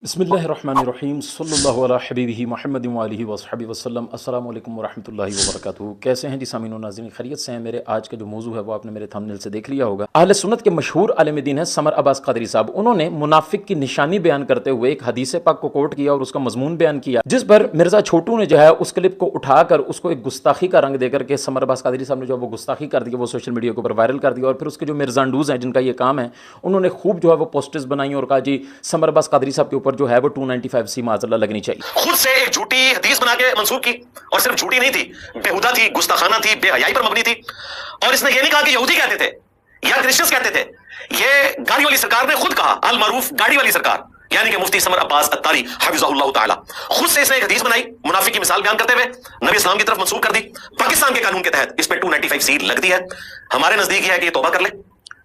بسم اللہ الرحمن الرحیم صلی اللہ علیہ حبیبہ محمد وآلہ وصحبہ وسلم۔ السلام علیکم ورحمۃ اللہ وبرکاتہ۔ کیسے ہیں جی سامعین و ناظرین، خیریت سے ہیں؟ میرے آج کا جو موضوع ہے وہ آپ نے میرے تھمبنیل سے دیکھ لیا ہوگا۔ اہل سنت کے مشہور عالم دین ہیں سمر عباس قادری صاحب، انہوں نے منافق کی نشانی بیان کرتے ہوئے ایک حدیث پاک کو کوٹ کیا اور اس کا مضمون بیان کیا، جس پر مرزا چھوٹو نے جو ہے اس کلپ کو اٹھا کر اس کو ایک گستاخی کا رنگ دے کر کے سمر عباس قادری صاحب نے جو وہ گستاخی کر دی، وہ سوشل میڈیا کے اوپر وائرل کر دیا، اور پھر اس کے جو مرزانڈوز ہیں جن کا یہ کام ہے، انہوں نے خوب جو ہے وہ پوسٹرز بنائی اور کہا جی سمر عباس قادری صاحب کے اوپر جو ہے وہ 295 سی معذلہ لگنی چاہیے۔ خود سے ایک جھوٹی حدیث بنا کے منسوخ کی، اور صرف جھوٹی نہیں تھی، بےہودہ تھی، گستاخانہ تھی، بے حیائی پر مبنی تھی۔ اور اس نے یہ نہیں کہا کہ یہودی کہتے تھے یا کرسچنز کہتے تھے، یہ گاڑی والی سرکار نے خود کہا، المعروف گاڑی والی سرکار، یعنی کہ مفتی سمر عباس اتاری حفظہ اللہ تعالی، خود سے اس نے ایک حدیث بنائی منافق کی مثال بیان کرتے ہوئے، نبی اسلام کی طرف منسوخ کر دی۔ پاکستان کے قانون کے تحت اس پہ 295 سی لگ دی ہے۔ ہمارے نزدیک یہ ہے کہ یہ توبہ کر لے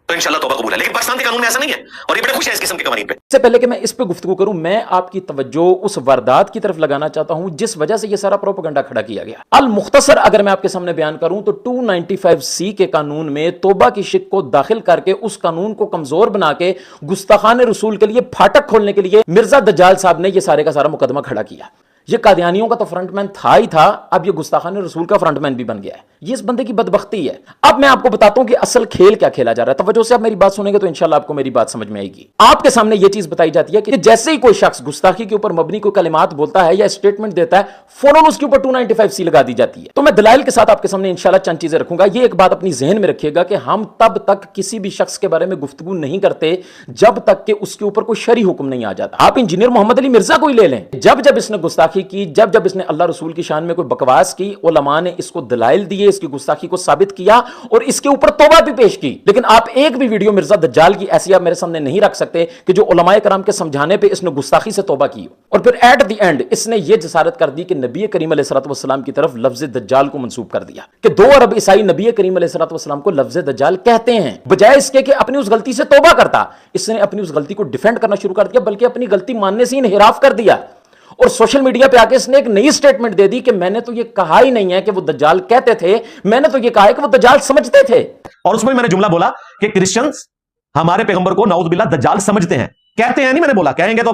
تو انشاءاللہ توبہ قبول ہے، لیکن پاکستان کے قانون میں ایسا نہیں ہے، اور یہ بڑے خوش ہیں اس قسم کے قوانین پہ۔ اس سے پہلے کہ میں اس پہ گفتگو کروں، میں آپ کی توجہ اس واردات کی طرف لگانا چاہتا ہوں جس وجہ سے یہ سارا پروپیگنڈا کھڑا کیا گیا۔ المختصر اگر میں آپ کے سامنے بیان کروں تو 295 سی کے قانون میں توبہ کی شک کو داخل کر کے اس قانون کو کمزور بنا کے گستاخان رسول کے لیے پھاٹک کھولنے کے لیے مرزا دجال صاحب نے یہ سارے کا سارا مقدمہ کھڑا کیا۔ یہ قادیانیوں کا تو فرنٹ مین تھا ہی تھا، اب یہ گستاخان رسول کا فرنٹ مین بھی بن گیا ہے۔ یہ اس بندے کی بدبختی ہے۔ اب میں آپ کو بتاتا ہوں کہ اصل کھیل کیا کھیلا جا رہا ہے۔ توجہ سے آپ میری بات سنیں گے تو انشاءاللہ آپ کو میری بات سمجھ میں آئے گی۔ آپ کے سامنے یہ چیز بتائی جاتی ہے کہ جیسے ہی کوئی شخص گستاخی کے اوپر مبنی کوئی کلمات بولتا ہے یا اسٹیٹمنٹ دیتا ہے، فوراً اس کے اوپر 295 سی لگا دی جاتی ہے۔ تو میں دلائل کے ساتھ آپ کے سامنے انشاءاللہ چند چیزیں رکھوں گا۔ یہ ایک بات اپنی ذہن میں رکھیے گا کہ ہم تب تک کسی بھی شخص کے بارے میں گفتگو نہیں کرتے جب تک کہ اس کے اوپر کوئی شرعی حکم نہیں آ جاتا۔ آپ انجینئر محمد علی مرزا کو ہی لے لیں، جب اس نے گستاخی کی، جب اس نے اللہ رسول کی شان میں کوئی بکواس کی، علماء نے اس کو دلائل دیے، اس کی گستاخی کو ثابت کیا اور اس کے اوپر توبہ بھی پیش کی۔ لیکن آپ ایک بھی ویڈیو مرزا دجال کی ایسی آپ میرے سامنے نہیں رکھ سکتے کہ جو علماء کرام کے سمجھانے پہ اس نے گستاخی سے توبہ کی، اور پھر ایٹ دی اینڈ اس نے یہ جسارت کر دی کہ نبی کریم علیہ الصلوۃ والسلام کی طرف لفظ دجال کو منسوب کر دیا کہ 2 ارب عیسائی نبی کریم علیہ الصلوۃ والسلام کو لفظ دجال کہتے ہیں، بجائے اس کے کہ اپنی اس غلطی سے توبہ کرتا۔ اس نے اپنی اس غلطی کو ڈیفینڈ کرنا شروع کر دیا، بلکہ اپنی غلطی ماننے سے انحراف کر دیا، اور سوشل میڈیا پہ آکے اس نے ایک نئی سٹیٹمنٹ دے دی کہ میں نے تو یہ کہا ہی نہیں ہے کہ وہ دجال کہتے تھے، میں نے تو یہ کہا ہے کہ وہ دجال سمجھتے تھے۔ اور اس میں میں نے جملہ بولا کہ کرسچنز ہمارے پیغمبر کو نعوذ باللہ دجال سمجھتے ہیں، کہتے ہیں نہیں، میں نے بولا کہیں گے تو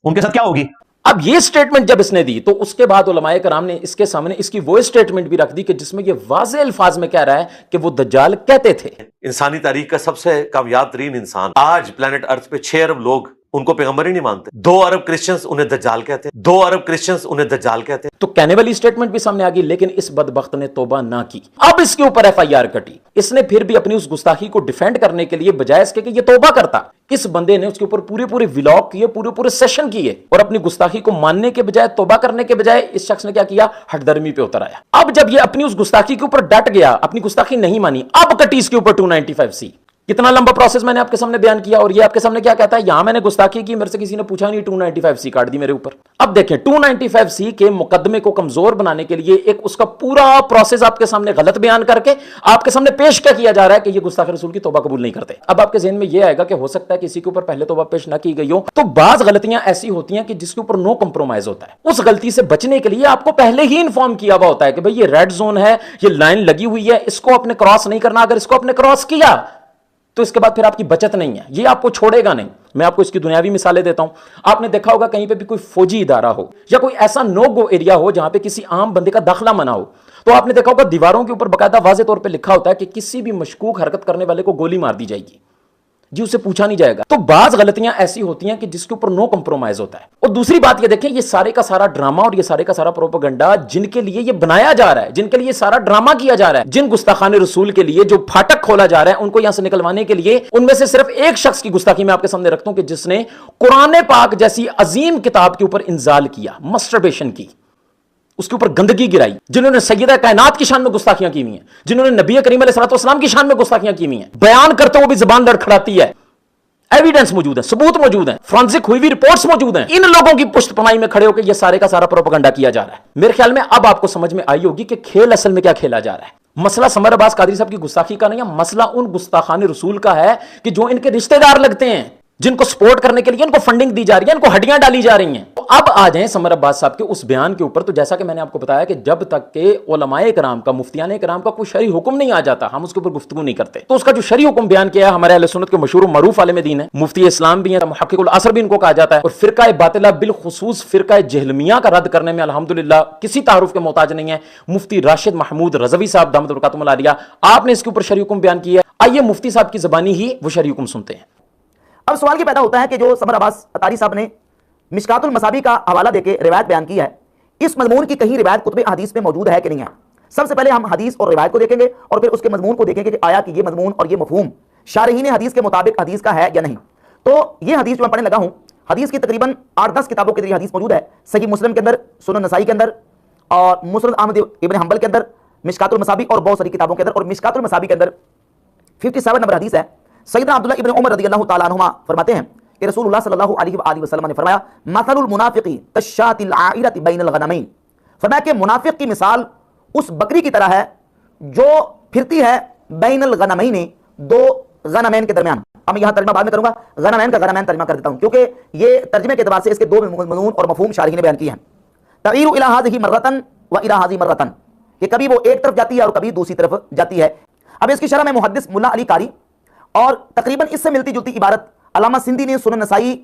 ان کے ساتھ کیا ہوگی۔ اب یہ سٹیٹمنٹ جب اس نے دی تو اس کے بعد علماء کرام نے اس کے سامنے اس کی وہ سٹیٹمنٹ بھی رکھ دی کہ جس میں یہ واضح الفاظ میں کہہ رہا ہے کہ وہ دجال کہتے تھے۔ انسانی تاریخ کا سب سے کامیاب ترین انسان، آج پلانٹ ارتھ پہ 6 ارب لوگ ان کو پیغمبر ہی نہیں مانتے، 2 ارب کرسچنز انہیں دجال کہتے ہیں، 2 ارب کرسچنز انہیں دجال کہتے ہیں۔ تو کہنے والی سٹیٹمنٹ بھی سامنے آ گئی، لیکن اس بدبخت نے توبہ نہ کی۔ اب اس کے اوپر ایف آئی آر کٹی، اس نے پھر بھی اپنی اس گستاخی کو ڈیفینڈ کرنے کے لیے بجائے اس کے کہ یہ توبہ کرتا، اس بندے نے اس کے اوپر پورے ولاگ کیے، پورے سیشن کیے، اور اپنی گستاخی کو ماننے کے بجائے، توبہ کرنے کے بجائے، اس شخص نے کیا کیا، ہٹ درمی پہ اتر آیا۔ اب جب یہ اپنی اس گستاخی کے اوپر ڈٹ گیا، اپنی گستاخی نہیں مانی، اب کٹی اس کے اوپر 295 سی۔ کتنا لمبا پروسیس میں نے آپ کے سامنے بیان کیا، اور یہ آپ کے سامنے کیا کہتا ہے، یہاں میں نے گستاخی کی، میرے سے کسی نے پوچھا نہیں، 295 سی کاٹ دی میرے اوپر۔ اب دیکھیں 295 سی کے مقدمے کو کمزور بنانے کے لیے ایک اس کا پورا پروسیس آپ کے سامنے غلط بیان کر کے آپ کے سامنے پیش کیا جا رہا ہے کہ یہ گستاخ رسول کی توبہ قبول نہیں کرتے۔ اب آپ کے ذہن میں یہ آئے گا کہ ہو سکتا ہے کسی کے اوپر پہلے توبہ پیش نہ کی گئی ہو، تو بعض غلطیاں ایسی ہوتی ہیں کہ جس کے اوپر نو کمپرومائز ہوتا ہے۔ اس غلطی سے بچنے کے لیے آپ کو پہلے ہی انفارم کیا ہوا ہوتا ہے کہ بھئی یہ ریڈ زون ہے، یہ لائن لگی ہوئی ہے، اس کو آپ نے کراس نہیں کرنا، اگر اس کو آپ نے کراس کیا تو اس کے بعد پھر آپ کی بچت نہیں ہے، یہ آپ کو چھوڑے گا نہیں۔ میں آپ کو اس کی دنیاوی مثالیں دیتا ہوں۔ آپ نے دیکھا ہوگا کہیں پہ بھی کوئی فوجی ادارہ ہو یا کوئی ایسا نو گو ایریا ہو جہاں پہ کسی عام بندے کا داخلہ منع ہو، تو آپ نے دیکھا ہوگا دیواروں کے اوپر باقاعدہ واضح طور پہ لکھا ہوتا ہے کہ کسی بھی مشکوک حرکت کرنے والے کو گولی مار دی جائے گی، جی اسے پوچھا نہیں جائے گا۔ تو بعض غلطیاں ایسی ہوتی ہیں کہ جس کے اوپر نو کمپرومائز ہوتا ہے۔ اور دوسری بات یہ دیکھیں، یہ سارے کا سارا ڈرامہ اور یہ سارے کا سارا پروپیگنڈا جن کے لیے یہ بنایا جا رہا ہے، جن کے لیے سارا ڈرامہ کیا جا رہا ہے، جن گستاخان رسول کے لیے جو پھاٹک کھولا جا رہا ہے ان کو یہاں سے نکلوانے کے لیے، ان میں سے صرف ایک شخص کی گستاخی میں آپ کے سامنے رکھتا ہوں کہ جس نے قرآن پاک جیسی عظیم کتاب کے اوپر انزال کیا، مسٹربیشن کی، اس کے اوپر گندگی گرائی، جنہوں نے سیدہ کائنات کی شان میں گستاخیاں کی ہوئی ہیں، جنہوں نے نبی کریم علیہ الصلوۃ والسلام کی شان میں گستاخیاں کی ہوئی ہیں، بیان کرتے ہوئے بھی زبان لڑکھڑاتی ہے، ایویڈنس موجود ہے، ثبوت موجود ہیں، فرانسک ہوئی ہوئی رپورٹس موجود ہیں، ان لوگوں کی پشت پناہی میں کھڑے ہو کے یہ سارے کا سارا پروپیگنڈا کیا جا رہا ہے۔ میرے خیال میں اب آپ کو سمجھ میں آئی ہوگی کہ کھیل اصل میں کیا کھیلا جا رہا ہے۔ مسئلہ سمر عباس قادری صاحب کی گستاخی کا نہیں ہے، مسئلہ ان گستاخان رسول کا ہے کہ جو ان کے رشتہ دار لگتے ہیں، جن کو سپورٹ کرنے کے لیے ان کو فنڈنگ دی جا رہی ہے، ان کو ہڈیاں ڈالی جا رہی ہیں۔ اب آ جائیں سمر عباس صاحب کے اس بیان کے اوپر. تو جیسا کہ میں نے آپ کو بتایا کہ جب تک کہ علماء کرام کا, مفتیان کرام کا کوئی شرعی حکم نہیں آ جاتا, ہم اس کے اوپر گفتگو نہیں کرتے. تو اس کا جو شرعی حکم بیان کیا ہے ہمارے اہل سنت کے مشہور و معروف عالم دین ہے, مفتی اسلام بھی ہیں, محقق العصر بھی ان کو کہا جاتا ہے, اور فرقہ باطلہ بالخصوص فرقہ جہلمیہ کا رد کرنے میں الحمدللہ کسی تعارف کے محتاج نہیں ہے, مفتی راشد محمود رضوی صاحب دامت برکاتہم العالیہ, آپ نے اس کے اوپر شرعی حکم بیان کیا ہے. آئیے مفتی صاحب کی زبانی ہی وہ شرعی حکم سنتے ہیں. اب سوال یہ پیدا ہوتا ہے کہ جو سمر عباس اطاری صاحب نے مشکات المصابیح کا حوالہ دے کے روایت بیان کی ہے, اس مضمون کی کہیں روایت کتب احادیث میں موجود ہے کہ نہیں ہے. سب سے پہلے ہم حدیث اور روایت کو دیکھیں گے اور پھر اس کے مضمون کو دیکھیں گے کہ آیا کہ یہ مضمون اور یہ مفہوم شارحین حدیث کے مطابق حدیث کا ہے یا نہیں. تو یہ حدیث جو میں پڑھنے لگا ہوں, حدیث کی تقریباً 8-10 کتابوں کے ذریعے حدیث موجود ہے. صحیح مسلم کے اندر, سنن نسائی کے اندر, اور مسند احمد ابن حنبل کے اندر, مشکات المصابیح اور بہت ساری کتابوں کے اندر. اور مشکات المصابیح کے اندر 57 نمبر حدیث ہے. سیدنا عبداللہ ابن عمر رضی اللہ تعالیٰ عنہما فرماتے ہیں کہ رسول اللہ صلی اللہ علیہ وآلہ وسلم نے فرمایا مثل المنافق کالشاة العائرة بین الغنمین. فرمایا کہ منافق کی مثال اس بکری کی طرح ہے جو پھرتی ہے بین الغنمین, دو غنمین کے درمیان. اب میں یہاں ترجمہ بعد میں کروں گا, غنمین کا غنمین ترجمہ کر دیتا ہوں کیونکہ یہ ترجمے کے اعتبار سے اس کے دو مضمون اور مفہوم شارحین نے بیان کیے ہیں. تعیر الی ہذہ مرۃ و الی ہذہ مرۃ, کہ کبھی وہ ایک طرف جاتی ہے اور کبھی دوسری طرف جاتی ہے. اب اس کی شرح میں محدث ملا علی قاری اور تقریباً اس سے ملتی جلتی عبارت علامہ سندھی نے سنن نسائی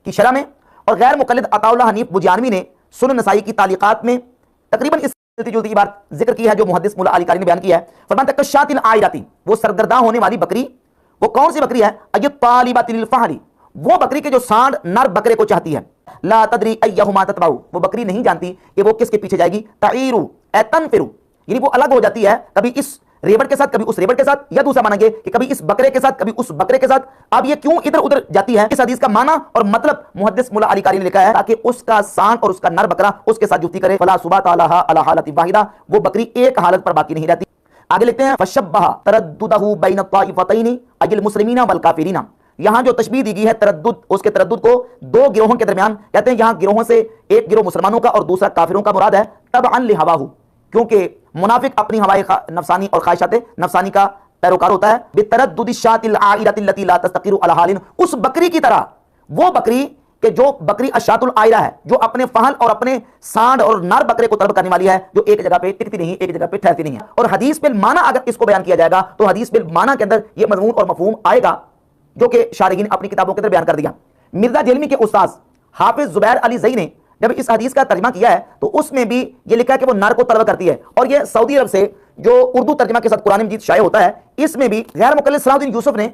کی شرح میں, اور غیر مقلد عطاء اللہ حنیف بجانوی نے سنن نسائی کی تعلیقات میں تقریباً اس سے ملتی جلتی عبارت ذکر کی ہے جو محدث ملا علی قاری نے بیان کیا ہے. فرماتا ہے کالشاة العائرة, وہ سرگرداں ہونے والی بکری. وہ کون سی بکری ہے؟ الطالبۃ للفحل, وہ بکری کے جو سانڈ نر بکرے کو چاہتی ہے. لا تدری ایہما تتبع, وہ بکری نہیں جانتی کہ وہ کس کے پیچھے جائے گی. تعیر اے تنفر, یعنی وہ الگ ہو جاتی ہے, کبھی اس ریوڑ کے ساتھ کبھی اس ریوڑ کے ساتھ, یا دوسرا مانیں گے کہ کبھی اس بکرے کے ساتھ کبھی اس بکرے کے ساتھ. اب یہ کیوں ادھر ادھر جاتی ہے؟ اس حدیث کا معنی اور مطلب محدث ملا علی قاری نے لکھا ہے تاکہ اس کا سانڈ اور اس کا نر بکرا اس کے ساتھ جفتی کرے. فلا ثبات لها علی حالۃ واحدہ, وہ بکری ایک حالت پر باقی نہیں رہتی. آگے لکھتے ہیں فشبہ ترددہ بین الطائفتین ای المسلمین والکافرین. یہاں جو تشبیہ دی گئی ہے تردد, اس کے تردد کو دو گروہوں کے درمیان, کہتے ہیں یہاں گروہوں سے ایک گروہ مسلمانوں کا اور دوسرا کافروں کا مراد ہے. تبعا لہواہ, کیونکہ منافق اپنی ہوائے نفسانی اور خواہشات نفسانی کا پیروکار ہوتا ہے. بتردد الشاة العائرة التي لا تستقر على حال, اس بکری کی طرح, وہ بکری کہ جو بکری الشاة العائرہ ہے, جو اپنے فحل اور اپنے سانڈ اور نر بکرے کو طلب کرنے والی ہے, جو ایک جگہ پہ ٹکتی نہیں, ایک جگہ پہ ٹھہرتی نہیں ہے. اور حدیث بالمعنی اگر اس کو بیان کیا جائے گا تو حدیث بالمعنی کے اندر یہ مضمون اور مفہوم آئے گا جو کہ شارحین اپنی کتابوں کے اندر بیان کر دیا. مرزا جہلمی کے استاذ حافظ زبیر علی زئی نے جب اس حدیث کا ترجمہ کیا ہے تو اس میں بھی یہ لکھا ہے کہ وہ نر کو طلب کرتی ہے. اور یہ سعودی عرب سے جو اردو ترجمہ کے ساتھ قرآن مجید شائع ہوتا ہے, اس میں بھی غیر مقلد صلاح الدین یوسف نے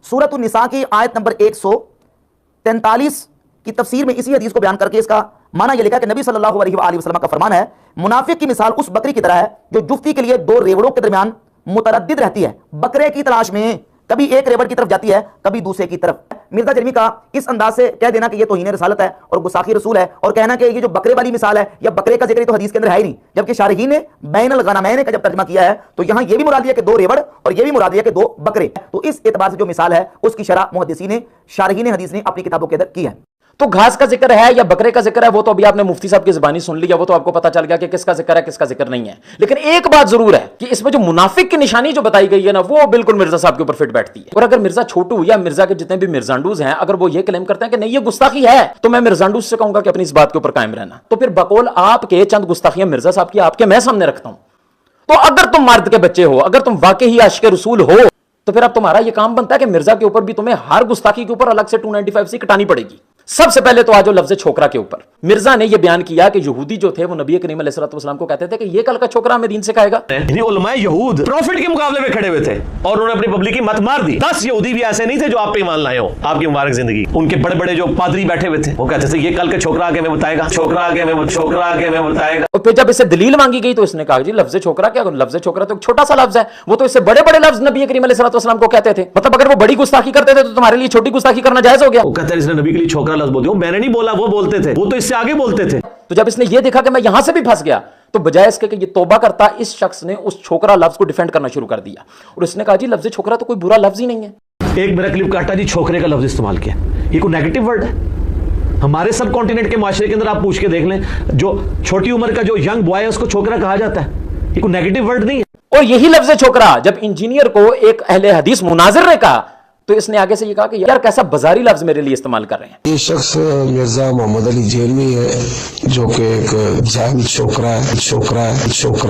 سورۃ النساء کی آیت نمبر 143 کی تفسیر میں اسی حدیث کو بیان کر کے اس کا معنی یہ لکھا کہ نبی صلی اللہ علیہ وآلہ وسلم کا فرمان ہے منافق کی مثال اس بکری کی طرح ہے جو جفتی کے لیے دو ریوڑوں کے درمیان متردد رہتی ہے, بکرے کی تلاش میں, کبھی ایک ریوڑ کی طرف جاتی ہے کبھی دوسرے کی طرف. مرزا جہلمی کا اس انداز سے کہہ دینا کہ یہ توہین رسالت ہے اور گستاخی رسول ہے, اور کہنا کہ یہ جو بکرے والی مثال ہے یا بکرے کا ذکر تو حدیث کے اندر ہے ہی نہیں, جبکہ شارحین نے بین الغنمین کا جب ترجمہ کیا ہے تو یہاں یہ بھی مراد لیا کہ دو ریوڑ اور یہ بھی مراد لیا کہ دو بکرے. تو اس اعتبار سے جو مثال ہے اس کی شرح محدثین شارحین حدیث نے اپنی کتابوں کے اندر کی ہے. تو گھاس کا ذکر ہے یا بکرے کا ذکر ہے وہ تو ابھی آپ نے مفتی صاحب کی زبانی سن لیا, وہ تو آپ کو پتا چل گیا کہ کس کا ذکر ہے کس کا ذکر نہیں ہے. لیکن ایک بات ضرور ہے کہ اس میں جو منافق کی نشانی جو بتائی گئی ہے نا, وہ بالکل مرزا صاحب کے اوپر فٹ بیٹھتی ہے. اور اگر مرزا چھوٹو یا مرزا کے جتنے بھی مرزانڈوز ہیں اگر وہ یہ کلیم کرتے ہیں کہ نہیں یہ گستاخی ہے, تو میں مرزانڈوز سے کہوں گا کہ اپنی اس بات کے اوپر قائم رہنا. تو پھر بقول آپ کے چند گستاخیاں مرزا صاحب کی آپ کے میں سامنے رکھتا ہوں. تو اگر تم مرد کے بچے ہو, اگر تم واقعی عاشق رسول ہو, تو پھر اب تمہارا یہ کام بنتا ہے کہ مرزا کے اوپر بھی تمہیں ہر گستاخی کے اوپر الگ سے 295 سی کٹانی پڑے گی. سب سے پہلے تو آجو لفظ چھوکرا کے اوپر. مرزا نے یہ بیان کیا کہ یہودی جو تھے وہ نبی کریم علیہ الصلوۃ والسلام کو کہتے تھے کہ یہ کل کا چھوکرا ہمیں دین سکھائے گا. یعنی علماء یہود پروفٹ کے مقابلے میں کھڑے ہوئے تھے اور انہوں نے اپنی پبلک کی مت مار دی. 10 یہودی بھی ایسے نہیں تھے جو آپ پہ ایمان لائے ہوں آپ کی مبارک زندگی. ان کے بڑے بڑے جو پادری بیٹھے ہوئے تھے وہ کہتے تھے یہ کل کے چھوکرا آگے میں بتائے گا, چھوکرا آگے میں بتائے گا. اور پھر جب اس سے دلیل مانگی گئی تو اس نے کہا جی لفظ چھوکرا کیا, لفظ چھوکرا تو ایک چھوٹا سا لفظ ہے, وہ تو اس سے بڑے بڑے لفظ نبی کریم علیہ الصلوۃ والسلام کو کہتے تھے. مطلب اگر وہ بڑی گستاخی کرتے تھے تو تمہارے لیے چھوٹی گستاخی کرنا جائز ہو گیا. وہ کہتے ہیں اس نے نبی کے لیے چھوکرا لفظ بول دیا, میں نے نہیں بولا, وہ بولتے تھے, وہ تو اس سے آگے بولتے تھے. تو جب اس نے یہ دیکھا کہ میں یہاں سے بھی پھنس گیا تو بجائے اس کے کہ یہ توبہ کرتا, اس شخص نے اس چھوکرا لفظ کو ڈیفینڈ کرنا شروع کر دیا اور اس نے کہا جی لفظ چھوکرا تو کوئی برا لفظ ہی نہیں ہے. ایک میرا کلپ کاٹا جی چھوکرے کا لفظ استعمال کیا, یہ کوئی نیگیٹو ورڈ ہے؟ ہمارے سب کانٹیننٹ کے معاشرے کے اندر آپ پوچھ کے دیکھ لیں, جو چھوٹی عمر کا جو ینگ بوائے ہے اس کو چھوکرا کہا جاتا ہے, یہ کوئی نیگیٹو ورڈ نہیں ہے. اور یہی لفظ چھوکرا جب انجینئر کو ایک اہل حدیث مناظر نے کہا تو اس نے آگے سے یہ کہا کہ یار کیسا بازاری لفظ میرے لیے استعمال کر رہے ہیں. یہ شخص مرزا محمد علی جیلوی ہے جو کہ ایک جاہل چھوکرا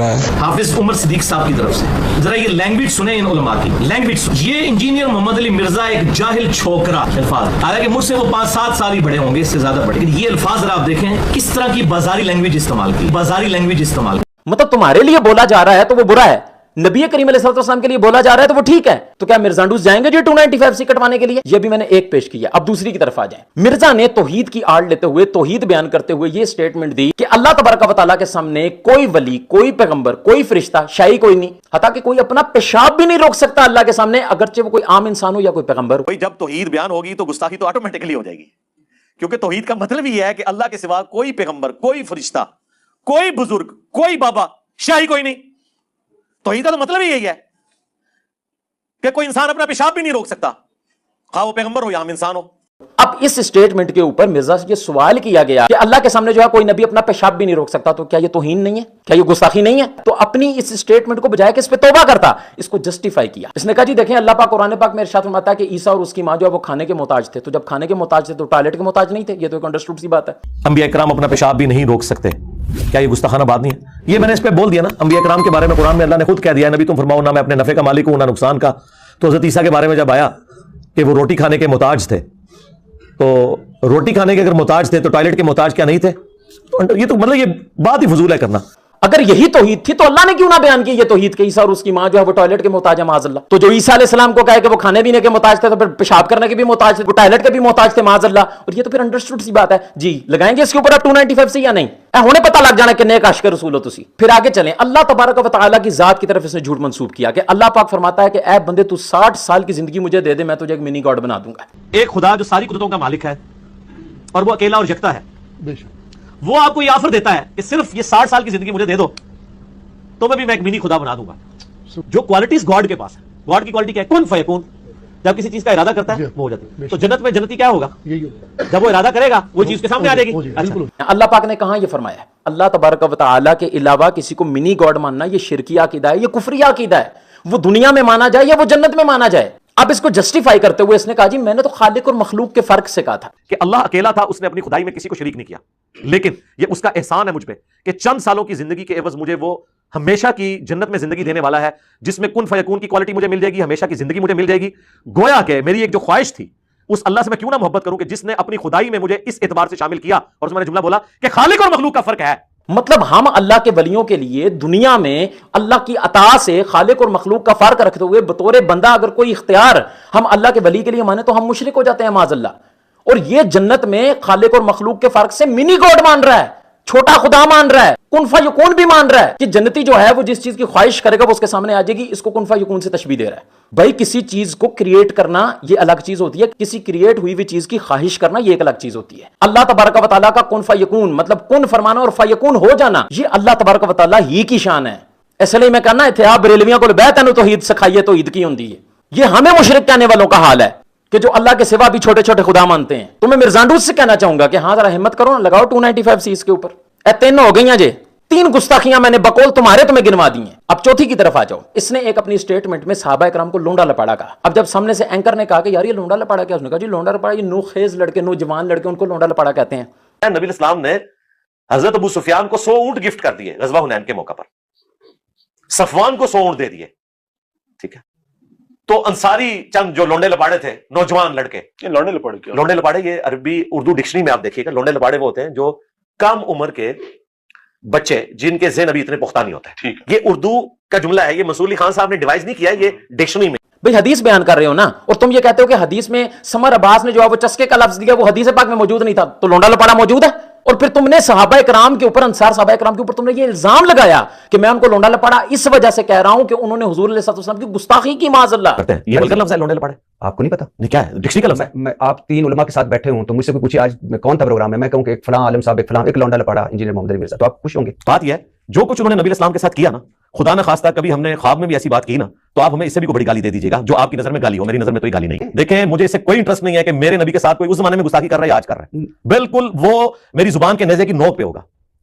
ہے. حافظ عمر صدیق صاحب کی طرف سے ذرا یہ لینگویج سنیں ان علماء کی لینگویج. یہ انجینئر محمد علی مرزا ایک جاہل چھوکرا الفاظ, حالانکہ مجھ سے وہ 5-7 سال ہی بڑے ہوں گے, اس سے زیادہ بڑے, لیکن یہ الفاظ ذرا آپ دیکھیں کس طرح کی بازاری لینگویج استعمال کی, بازاری لینگویج استعمال کی. مطلب تمہارے لیے بولا جا رہا ہے تو وہ برا ہے, نبی کریم علیہ السلام کے لیے بولا جا رہا ہے تو وہ ٹھیک ہے. تو کیا مرزانڈوز جائیں گے جو 295 کٹوانے کے لیے؟ یہ بھی میں نے ایک پیش کیا, اب دوسری کی طرف آ جائیں. مرزا نے توحید کی آڑ لیتے ہوئے, توحید بیان کرتے ہوئے یہ سٹیٹمنٹ دی کہ اللہ تبارک و تعالیٰ کے سامنے کوئی ولی, کوئی پیغمبر, کوئی فرشتہ, شاہی کوئی نہیں, حتیٰ کہ کوئی اپنا پیشاب بھی نہیں روک سکتا اللہ کے سامنے, اگرچہ وہ کوئی عام انسان ہو یا کوئی پیغمبر ہو. جب توحید بیان ہوگی تو گستاخی تو آٹومیٹکلی ہو جائے گی, کیونکہ توحید کا مطلب یہ ہے کہ اللہ کے سوا کوئی پیغمبر, کوئی فرشتہ, کوئی بزرگ, کوئی بابا, شاہی کوئی نہیں. توحید کا تو مطلب ہی یہی ہے کہ کوئی انسان اپنا پیشاب بھی نہیں روک سکتا, خواہ وہ پیغمبر ہو یا عام انسان ہو. اب اس سٹیٹمنٹ کے اوپر مرزا سے یہ سوال کیا گیا کہ اللہ کے سامنے جو ہے کوئی نبی اپنا پیشاب بھی نہیں روک سکتا, تو کیا یہ توہین نہیں ہے, کیا یہ گستاخی نہیں ہے؟ تو اپنی اس سٹیٹمنٹ کو بجائے کہ اس پہ توبہ کرتا, اس کو جسٹیفائی کیا. اس نے کہا جی دیکھیں اللہ پاک قرآن پاک میں ارشاد فرماتا ہے کہ عیسیٰ اور اس کی ماں جو ہے وہ کھانے کے محتاج تھے, تو جب کھانے کے محتاج تھے تو ٹوائلٹ کے محتاج نہیں تھے. یہ تو ایک انڈرسٹوڈ سی بات ہے. انبیاء کرام اپنا پیشاب بھی نہیں روک سکتے, کیا یہ گستاخانہ بات نہیں ہے؟ یہ میں نے اس پہ بول دیا نا, انبیاء کرام کے بارے میں قرآن میں اللہ نے خود کہہ دیا ہے, نبی تم فرماؤ نہ میں اپنے نفع کا مالک ہوں نہ نقصان کا. تو حضرت عیسیٰ کے بارے میں جب آیا کہ وہ روٹی کھانے کے محتاج تھے, تو روٹی کھانے کے اگر محتاج تھے تو ٹوائلٹ کے محتاج کیا نہیں تھے؟ یہ تو مطلب یہ بات ہی فضول ہے کرنا. اگر یہی توحید تھی تو اللہ نے کیوں نہ بیان کی یہ توحید کہ عیسیٰ اور اس کی ماں جو ہے وہ ٹوائلٹ کے محتاج ہے معاذ اللہ. تو جو عیسیٰ علیہ السلام کو کہے کہ وہ کھانے پینے کے محتاج تھے, تو پھر پیشاب کرنے کے بھی محتاج تھے, وہ ٹوائلٹ کے بھی محتاج تھے معاذ اللہ. اور یہ تو پھر انڈرسٹوڈ سی بات ہے. جی لگائیں گے اس کے اوپر آپ 295 سے یا نہیں؟ ہونے پتہ لگ جانا کہ نیک عاشق رسول ہو تسی. پھر آگے چلیں, اللہ تبارک و تعالیٰ کی ذات کی طرف اس نے جھوٹ منسوب کیا کہ اللہ پاک فرماتا ہے کہ اے بندے تو 60 سال کی زندگی مجھے دے دے, میں تجھے ایک منی گاڈ بنا دوں گا. ایک خدا جو ساری قدرتوں کا مالک ہے اور وہ اکیلا اور یکتا ہے, وہ آپ کو یہ آفر دیتا ہے کہ صرف یہ 60 سال کی زندگی مجھے دے دو تو میں ایک منی خدا بنا دوں گا. جو کوالٹیز گاڈ کے پاس ہے, گاڈ کی کوالٹی کیا ہے؟ کن فیکون. جب کسی چیز کا ارادہ کرتا ہے وہ ہو جاتی ہے. تو جنت میں جنتی کیا ہوگا؟ جب وہ ارادہ کرے گا وہ چیز کے سامنے آ جائے گی. اللہ پاک نے کہاں یہ فرمایا ہے اللہ تبارک و تعالیٰ کے علاوہ کسی کو منی گاڈ ماننا یہ شرکی عقیدہ ہے, یہ کفری عقیدہ ہے. وہ دنیا میں مانا جائے یا وہ جنت میں مانا جائے. اب اس کو جسٹیفائی کرتے ہوئے اس نے کہا جی میں نے تو خالق اور مخلوق کے فرق سے کہا تھا کہ اللہ اکیلا تھا, اس نے اپنی خدائی میں کسی کو شریک نہیں کیا, لیکن یہ اس کا احسان ہے مجھ پہ کہ چند سالوں کی زندگی کے عوض مجھے وہ ہمیشہ کی جنت میں زندگی دینے والا ہے, جس میں کن فیکون کی کوالٹی مجھے مل جائے گی, ہمیشہ کی زندگی مجھے مل جائے گی. گویا کہ میری ایک جو خواہش تھی اس اللہ سے میں کیوں نہ محبت کروں کہ جس نے اپنی خدائی میں مجھے اس اعتبار سے شامل کیا, اور اس میں نے جملہ بولا کہ خالق اور مخلوق کا فرق ہے. مطلب ہم اللہ کے ولیوں کے لیے دنیا میں اللہ کی عطا سے خالق اور مخلوق کا فرق رکھتے ہوئے بطور بندہ اگر کوئی اختیار ہم اللہ کے ولی کے لیے مانے تو ہم مشرک ہو جاتے ہیں معاذ اللہ. اور یہ جنت میں خالق اور مخلوق کے فرق سے منی گاڈ مان رہا ہے, چھوٹا خدا مان رہا ہے, کن فیکون بھی مان رہا ہے کہ جنتی جو ہے وہ جس چیز کی خواہش کرے گا وہ اس کے سامنے آ جائے گی. اس کو کن فیکون سے تشبیہ دے رہا ہے. بھائی کسی چیز کو کریٹ کرنا یہ الگ چیز ہوتی ہے, کسی کریٹ ہوئی ہوئی چیز کی خواہش کرنا یہ ایک الگ چیز ہوتی ہے. اللہ تبارک و تعالیٰ کا کن فیکون مطلب کن فرمانا اور فیکون ہو جانا یہ اللہ تبارک و تعالیٰ ہی کی شان ہے. اس لیے میں کہنا ہے آپ بریلویاں کو بیعت ہے توحید سکھائیے, توحید کی ہوندی ہے. یہ ہمیں مشرک کہنے والوں کا حال ہے کہ جو اللہ کے سوا بھی چھوٹے چھوٹے خدا مانتے ہیں. تو میں مرزانڈوز سے کہنا چاہوں گا کہ ہاں ذرا ہمت کرو نا, لگاؤ 295 سی اس کے اوپر. تین ہو گئی ہیں جی, 3 گستاخیاں میں نے بقول تمہارے تمہیں گنوا دی ہیں. اب چوتھی کی طرف آ جاؤ. اس نے ایک اپنی سٹیٹمنٹ میں صحابہ کرام کو لونڈا لپاڑا کہا. اب جب سامنے سے اینکر نے کہا کہ یار یہ لونڈا لپاڑا کیا, اس نے کہا جی لونڈا لپاڑا یہ نوخیز لڑکے, نوجوان لڑکے, ان کو لونڈا لپاڑا کہتے ہیں. نبی الاسلام نے حضرت ابو سفیان کو 100 اونٹ گفٹ کر دیے غزوہ حنین کے موقع پر, صفوان کو 100 اونٹ دے دیے. ٹھیک ہے, تو انصاری چند جو لونڈے لپاڑے تھے, نوجوان لڑکے, لونڈے لپاڑے یہ عربی اردو ڈکشنری میں آپ دیکھیے گا, لونڈے لپاڑے وہ ہوتے ہیں جو کم عمر کے بچے جن کے ذہن ابھی اتنے پختہ نہیں ہوتے. یہ اردو کا جملہ ہے, یہ منصور علی خان صاحب نے ڈیوائز نہیں کیا, یہ ڈکشنری میں. بھئی حدیث بیان کر رہے ہو نا, اور تم یہ کہتے ہو کہ حدیث میں سمر عباس نے جو ہے وہ چسکے کا لفظ دیا وہ حدیث پاک میں موجود نہیں تھا, تو لونڈا لپاڑا موجود ہے. اور پھر تم نے صحابہ کرام کے اوپر, انصار صحابہ کرام کے اوپر تم نے یہ الزام لگایا کہ میں ان کو لونڈا لپاڑا اس وجہ سے کہہ رہا ہوں کہ انہوں نے حضور علیہ السلام کی گستاخی کی معاذ اللہ. یہ ملکر لفظ ہے لونڈے لپاڑے, آپ کو نہیں پتا نہیں کیا ہے ڈکشنری کا لفظ ہے. میں آپ 3 علماء کے ساتھ بیٹھے ہوں تو مجھ سے کوئی پوچھے آج میں کون تھا پروگرام میں کہوں کہ ایک فلاں عالم صاحب, ایک فلاں, ایک لونڈا لپاڑا انجینئر محمد علی مرزا, تو آپ خوش ہوں گے. بات یہ ہے جو کچھ انہوں نے نبی اسلام کے ساتھ کیا نا, خدا نہ خواستہ کبھی ہم نے خواب میں بھی ایسی بات کی نا, تو آپ ہمیں اس سے بھی کوئی بڑی گالی دے دیجیے گا جو آپ کی نظر میں گالی ہو. میری نظر میں کوئی گالی نہیں. دیکھیں مجھے اس سے کوئی انٹرسٹ نہیں ہے کہ میرے نبی کے ساتھ کوئی اس زمانے میں گستاخی کر رہا ہے یا آج کر رہا ہے. بالکل وہ میری زبان کے نیزے کی نوک پہ ہوگا,